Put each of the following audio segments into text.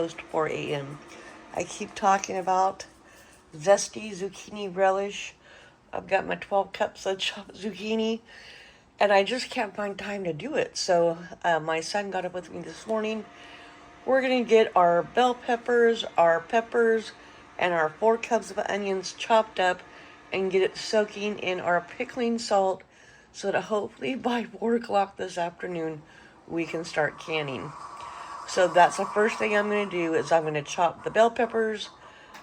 almost 4 a.m. I keep talking about zesty zucchini relish. I've got my 12 cups of chopped zucchini, and I just can't find time to do it. So my son got up with me this morning. We're going to get our bell peppers, and our 4 cups of onions chopped up and get it soaking in our pickling salt so that hopefully by 4 o'clock this afternoon we can start canning. So that's the first thing I'm going to do is I'm going to chop the bell peppers,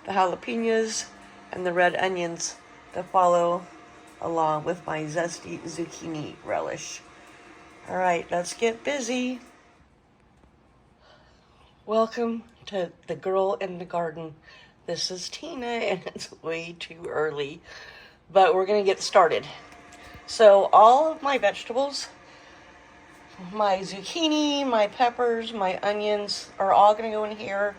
the jalapenos, and the red onions to follow along with my zesty zucchini relish. All right, let's get busy. Welcome to The Girl in the Garden. This is Tina, and it's way too early, but we're going to get started. So all of my vegetables, my zucchini, my peppers, my onions are all going to go in here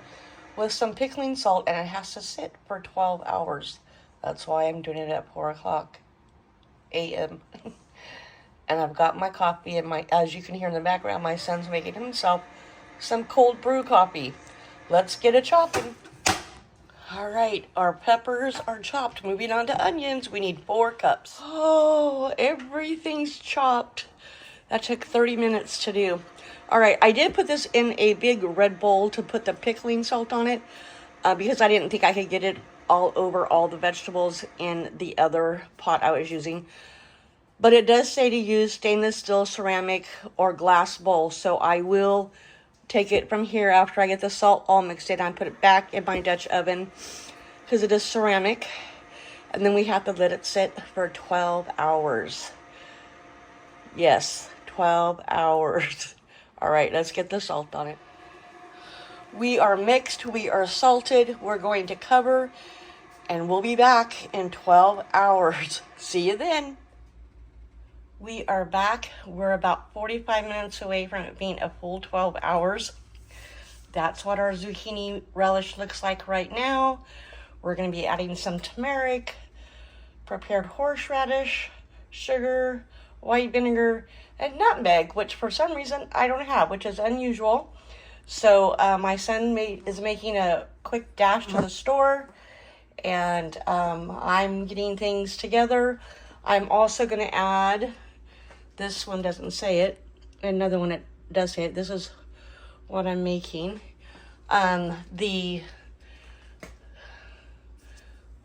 with some pickling salt, and it has to sit for 12 hours. That's why I'm doing it at 4 o'clock a.m. And I've got my coffee, and as you can hear in the background, my son's making himself some cold brew coffee. Let's get it chopping. All right, our peppers are chopped. Moving on to onions, we need 4 cups. Oh, everything's chopped. That took 30 minutes to do. All right, I did put this in a big red bowl to put the pickling salt on it because I didn't think I could get it all over all the vegetables in the other pot I was using. But it does say to use stainless steel, ceramic, or glass bowl, so I will take it from here after I get the salt all mixed in. I put it back in my Dutch oven because it is ceramic. And then we have to let it sit for 12 hours. Yes, 12 hours. All right, let's get the salt on it. We are mixed, we are salted. We're going to cover, and we'll be back in 12 hours. See you then. We are back. We're about 45 minutes away from it being a full 12 hours. That's what our zucchini relish looks like right now. We're going to be adding some turmeric, prepared horseradish, sugar, white vinegar, and nutmeg, which for some reason I don't have, which is unusual. So my son is making a quick dash to the store, and I'm getting things together. I'm also going to add, this one doesn't say it, another one it does say it. This is what I'm making.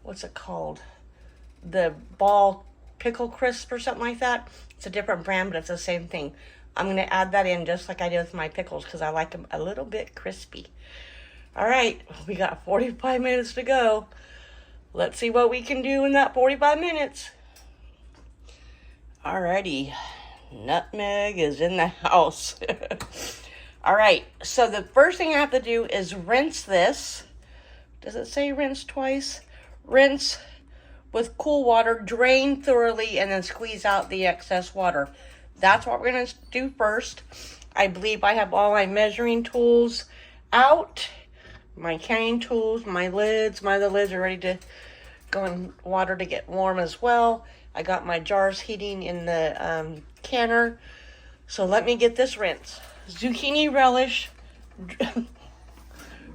What's it called? The ball pickle crisp or something like that. It's a different brand, but it's the same thing. I'm going to add that in just like I did with my pickles because I like them a little bit crispy. All right, we got 45 minutes to go. Let's see what we can do in that 45 minutes. Alrighty, nutmeg is in the house. All right, so the first thing I have to do is rinse this. Does it say rinse twice? Rinse with cool water, drain thoroughly, and then squeeze out the excess water. That's what we're going to do first. I believe I have all my measuring tools out, my canning tools, my lids. My other lids are ready to go in water to get warm as well. I got my jars heating in the canner. So let me get this rinse. Zucchini relish,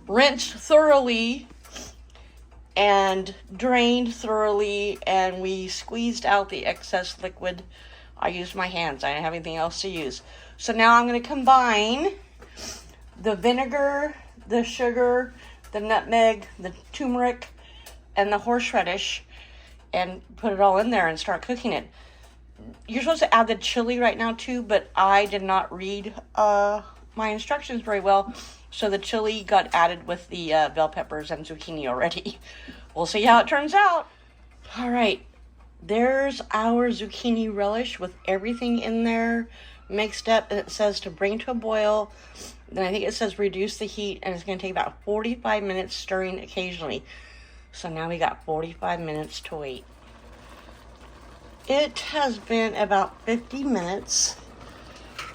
rinsed thoroughly and drained thoroughly, and we squeezed out the excess liquid. I used my hands. I didn't have anything else to use. So now I'm going to combine the vinegar, the sugar, the nutmeg, the turmeric, and the horseradish, and put it all in there and start cooking it. You're supposed to add the chili right now too, but I did not read my instructions very well, so the chili got added with the bell peppers and zucchini already. We'll see how it turns out. All right, there's our zucchini relish with everything in there mixed up, and it says to bring to a boil. Then I think it says reduce the heat, and it's going to take about 45 minutes stirring occasionally. So now we got 45 minutes to wait. It has been about 50 minutes,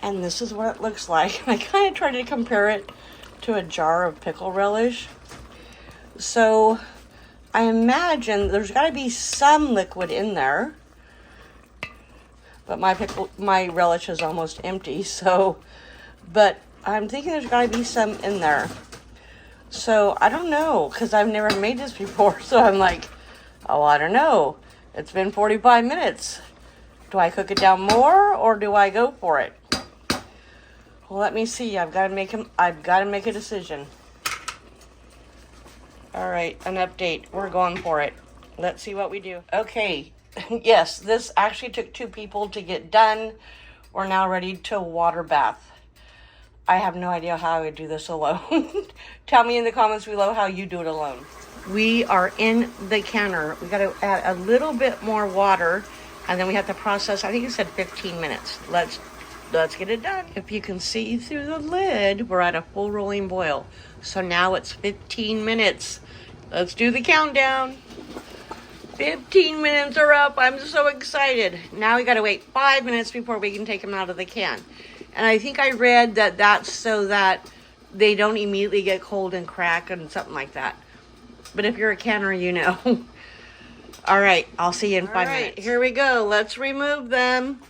and this is what it looks like. I kind of tried to compare it to a jar of pickle relish. So I imagine there's got to be some liquid in there, but my relish is almost empty. So, but I'm thinking there's got to be some in there. So I don't know, because I've never made this before. So I'm like, oh, I don't know. It's been 45 minutes. Do I cook it down more or do I go for it? Well, let me see. I've got to make a decision. All right, an update. We're going for it. Let's see what we do. Okay. Yes, this actually took 2 people to get done. We're now ready to water bath. I have no idea how I would do this alone. Tell me in the comments below how you do it alone. We are in the canner. We got to add a little bit more water, and then we have to process. I think it said 15 minutes. Let's get it done. If you can see through the lid, we're at a full rolling boil. So now it's 15 minutes. Let's do the countdown. 15 minutes are up. I'm so excited. Now we got to wait 5 minutes before we can take them out of the can. And I think I read that that's so that they don't immediately get cold and crack and something like that. But if you're a canner, you know. All right, I'll see you in 5 minutes. Here we go. Let's remove them.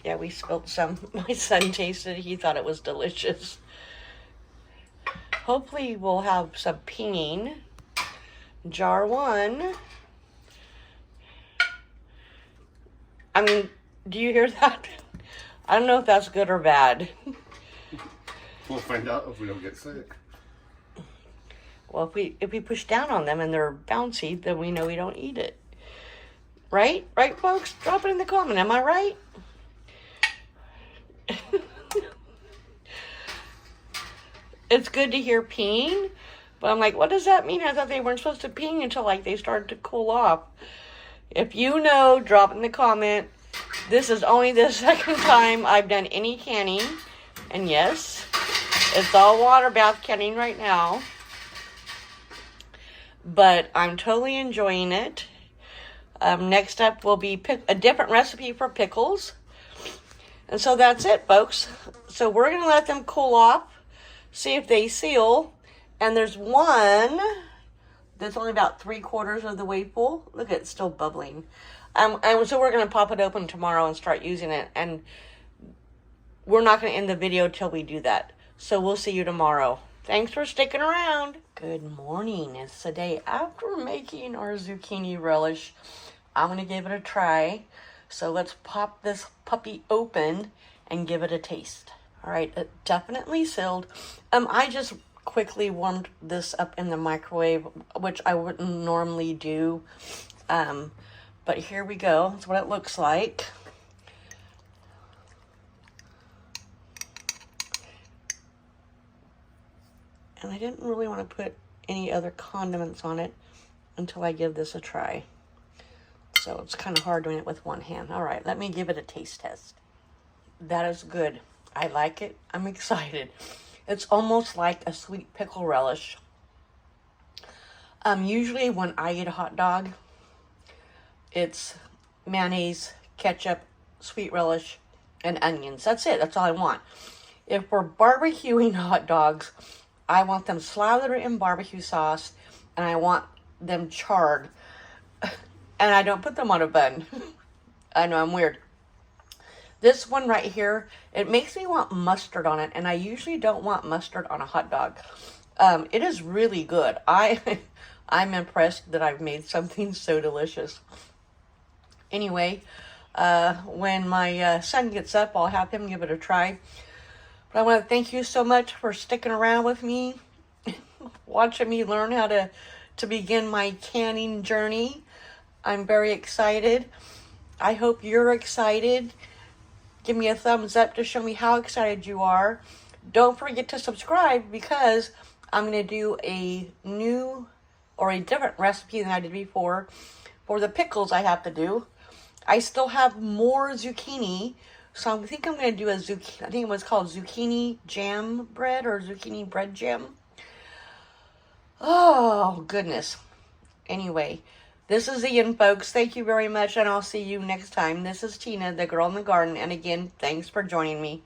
Yeah, we spilled some. My son tasted it. He thought it was delicious. Hopefully we'll have some pinging. Jar 1. I mean, do you hear that? I don't know if that's good or bad. We'll find out if we don't get sick. Well, if we push down on them and they're bouncy, then we know we don't eat it. Right? Right, folks? Drop it in the comment. Am I right? It's good to hear ping, but I'm like, what does that mean? I thought they weren't supposed to ping until like they started to cool off. If you know, drop in the comment. This is only the second time I've done any canning. And yes, it's all water bath canning right now. But I'm totally enjoying it. Next up will be a different recipe for pickles. And so that's it, folks. So we're going to let them cool off. See if they seal. And there's one that's only about 3/4 of the way full. Look, it's still bubbling. And so we're going to pop it open tomorrow and start using it. And we're not going to end the video till we do that. So we'll see you tomorrow. Thanks for sticking around. Good morning. It's the day after making our zucchini relish. I'm going to give it a try. So let's pop this puppy open and give it a taste. All right, it definitely sealed. I just quickly warmed this up in the microwave, which I wouldn't normally do. But here we go. That's what it looks like. And I didn't really want to put any other condiments on it until I give this a try. So it's kind of hard doing it with one hand. All right, let me give it a taste test. That is good. I like it. I'm excited. It's almost like a sweet pickle relish. Usually when I eat a hot dog, it's mayonnaise, ketchup, sweet relish, and onions. That's it. That's all I want. If we're barbecuing hot dogs, I want them slathered in barbecue sauce, and I want them charred. And I don't put them on a bun. I know I'm weird. This one right here, it makes me want mustard on it, and I usually don't want mustard on a hot dog. It is really good. I'm impressed that I've made something so delicious. Anyway, when my son gets up, I'll have him give it a try. But I want to thank you so much for sticking around with me, watching me learn how to begin my canning journey. I'm very excited. I hope you're excited. Give me a thumbs up to show me how excited you are. Don't forget to subscribe because I'm going to do a new or a different recipe than I did before for the pickles I have to do. I still have more zucchini, so I think I'm going to do a zucchini. I think it was called zucchini jam bread or zucchini bread jam. Oh, goodness. Anyway, this is the end, folks. Thank you very much, and I'll see you next time. This is Tina, the girl in the garden, and again, thanks for joining me.